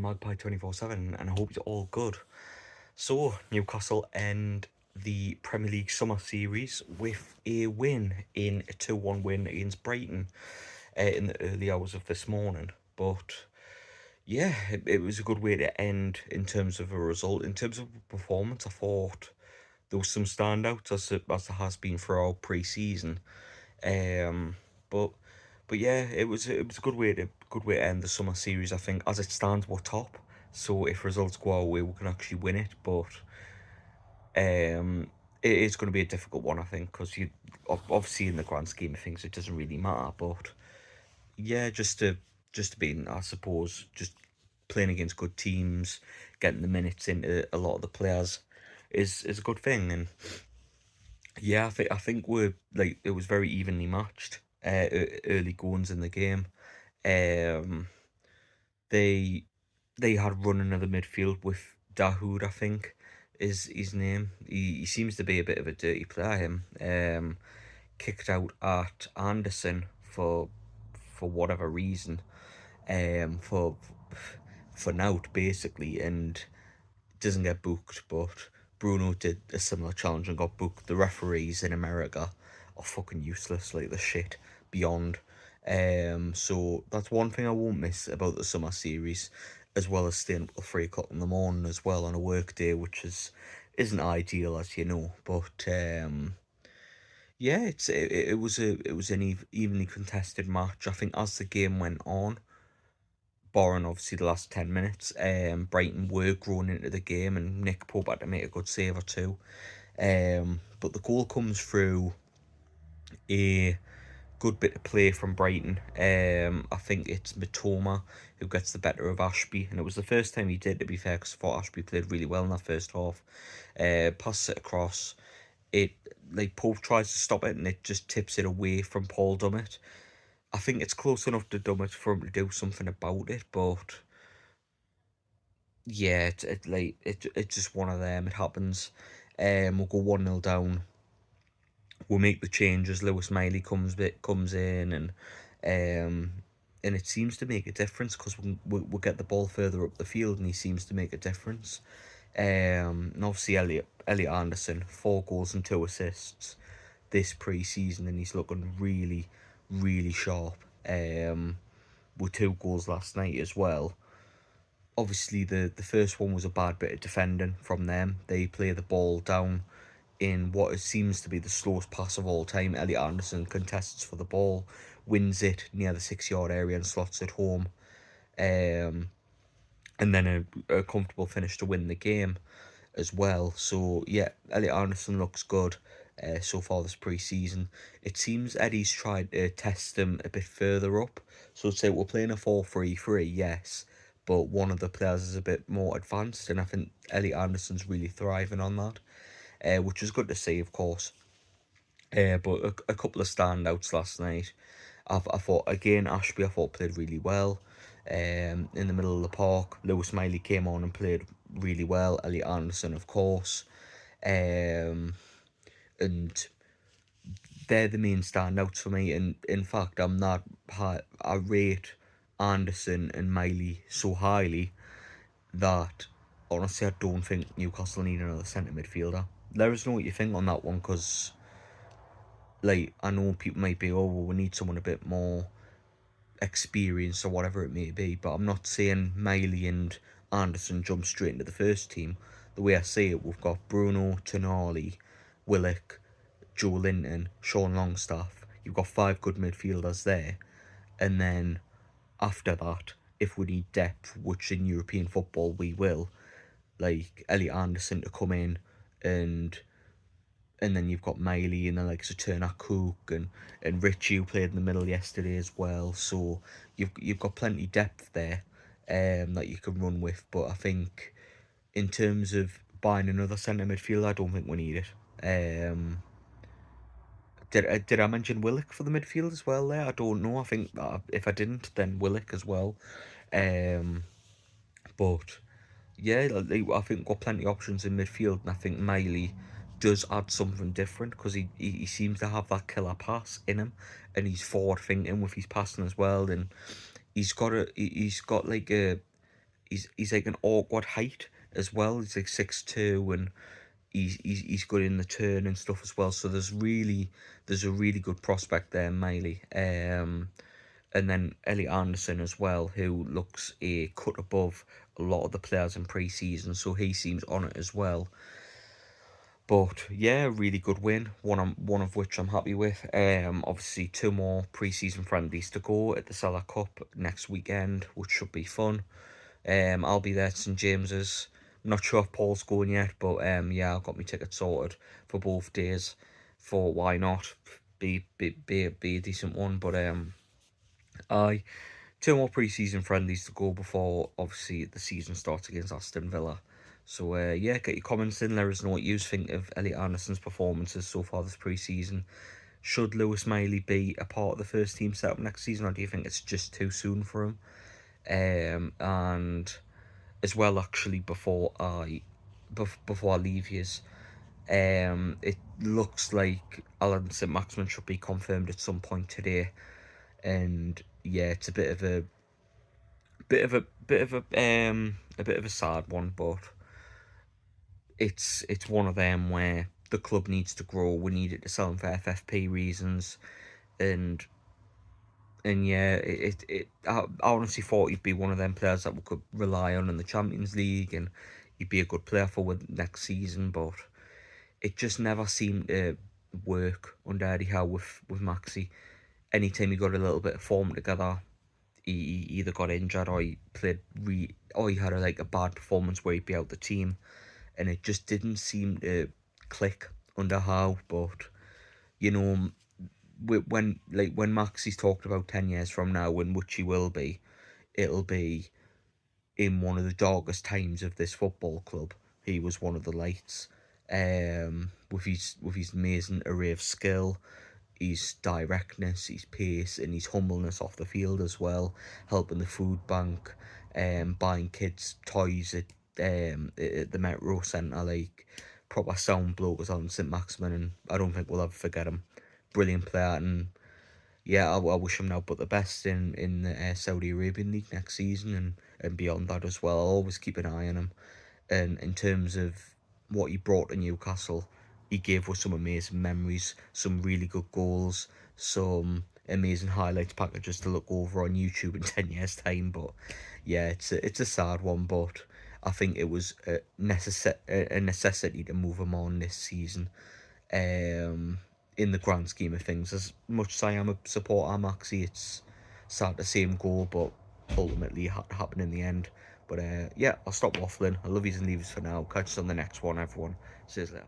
from Magpie 24/7, and I hope it's all good. So, Newcastle end the Premier League Summer Series with a win in a 2-1 win against Brighton in the early hours of this morning. But yeah, it was a good way to end in terms of a result. In terms of performance, I thought there was some standouts as there has been throughout pre-season. Um, but but yeah, it was a good way to end the summer series. I think as it stands, we're top. So if results go our way, we can actually win it. But it is going to be a difficult one, I think, because obviously in the grand scheme of things, it doesn't really matter. But yeah, just to be, I suppose, just playing against good teams, getting the minutes into a lot of the players is a good thing. And yeah, I think we're like it was very evenly matched. Early goings in the game. Um, they they had running of the midfield with Dahoud, I think, is his name. He seems to be a bit of a dirty player. Him. Kicked out at Anderson for whatever reason. For nout basically, and doesn't get booked, but Bruno did a similar challenge and got booked. The referees in America are fucking useless, like the shit beyond. So that's one thing I won't miss about the summer series, as well as staying up till 3 o'clock in the morning as well on a work day, which isn't ideal, as you know. But yeah, it was an evenly contested match. I think as the game went on, barring obviously the last 10 minutes, Brighton were growing into the game and Nick Pope had to make a good save or two. But the goal comes through a good bit of play from Brighton. I think it's Matoma who gets the better of Ashby, and it was the first time he did, to be fair, because I thought Ashby played really well in that first half. Passes it across. It like Pope tries to stop it and it just tips it away from Paul Dummett. I think it's close enough to Dummett for him to do something about it, but yeah, it's just one of them. It happens. We'll go 1-0 down. We'll make the changes. Miley comes in, and it seems to make a difference because we'll get the ball further up the field, and he seems to make a difference. And obviously Elliot Anderson, 4 goals and 2 assists this pre-season, and he's looking really, really sharp. With 2 goals last night as well. Obviously the first one was a bad bit of defending from them. They play the ball down in what seems to be the slowest pass of all time. Elliot Anderson contests for the ball, wins it near the 6-yard area and slots it home. Um, and then a comfortable finish to win the game as well. So yeah, Elliot Anderson looks good so far this pre-season. It seems Eddie's tried to test them a bit further up. So say we're playing a 4-3-3, yes, but one of the players is a bit more advanced, and I think Elliot Anderson's really thriving on that, which was good to see, of course. But a couple of standouts last night. I thought, again, Ashby, I thought played really well. In the middle of the park, Miley came on and played really well. Elliot Anderson, of course. And they're the main standouts for me. And in fact, I rate Anderson and Miley so highly that honestly, I don't think Newcastle need another centre midfielder. Let us know what you think on that one, because like I know people might be, oh, well, we need someone a bit more experienced or whatever it may be, but I'm not saying Miley and Anderson jump straight into the first team. The way I see it, we've got Bruno, Tonali, Willock, Joe Linton, Sean Longstaff. You've got 5 good midfielders there, and then after that, if we need depth, which in European football we will, like Elliot Anderson to come in, and then you've got Miley and then like Turner Cook and Richie, who played in the middle yesterday as well. So you've got plenty depth there that you can run with. But I think in terms of buying another centre midfielder, I don't think we need it. Did I mention Willock for the midfield as well there? I don't know. I think if I didn't, then Willock as well. Um, but yeah, I think we've got plenty of options in midfield, and I think Miley does add something different because he seems to have that killer pass in him, and he's forward thinking with his passing as well, and he's got he's like an awkward height as well. He's like 6'2", and he's good in the turn and stuff as well. So there's a really good prospect there, Miley. And then Elliot Anderson as well, who looks a cut above a lot of the players in pre-season, so he seems on it as well. But yeah, really good win. One of which I'm happy with. Obviously 2 more pre-season friendlies to go at the Salah Cup next weekend, which should be fun. I'll be there at St James's. I'm not sure if Paul's going yet, but yeah, I've got my ticket sorted for both days. For why not? Be a decent one, but aye. 2 more pre-season friendlies to go before, obviously, the season starts against Aston Villa. So, yeah, get your comments in. Let us know what you think of Elliot Anderson's performances so far this pre-season. Should Lewis Miley be a part of the first team setup next season, or do you think it's just too soon for him? And as well, actually, before I leave yous, it looks like Alan St Maximin should be confirmed at some point today, and yeah, it's a bit of a sad one, but it's one of them where the club needs to grow. We need it to sell him for FFP reasons, and yeah, I honestly thought he'd be one of them players that we could rely on in the Champions League, and he'd be a good player for next season, but it just never seemed to work under Eddie Howe with Maxi. Anytime he got a little bit of form together, he either got injured or he played or he had a bad performance where he'd be out the team, and it just didn't seem to click under Howe. But you know, when Maxi's talked about 10 years from now, in which he will be, it'll be in one of the darkest times of this football club. He was one of the lights, with his amazing array of skill, his directness, his pace, and his humbleness off the field as well, helping the food bank, buying kids toys at the Metro Centre, like proper sound bloke was on St Maximin, and I don't think we'll ever forget him. Brilliant player, and yeah, I wish him now but the best in the Saudi Arabian League next season, and beyond that as well. I'll always keep an eye on him. And in terms of what he brought to Newcastle, he gave us some amazing memories, some really good goals, some amazing highlights packages to look over on YouTube in 10 years' time. But yeah, it's a sad one, but I think it was a necessity to move him on this season. In the grand scheme of things, as much as I am a supporter of Maxi, it's sad to see him go, but ultimately it had to happen in the end. But yeah, I'll stop waffling. I love yous and leave yous for now. Catch you on the next one, everyone. See you later.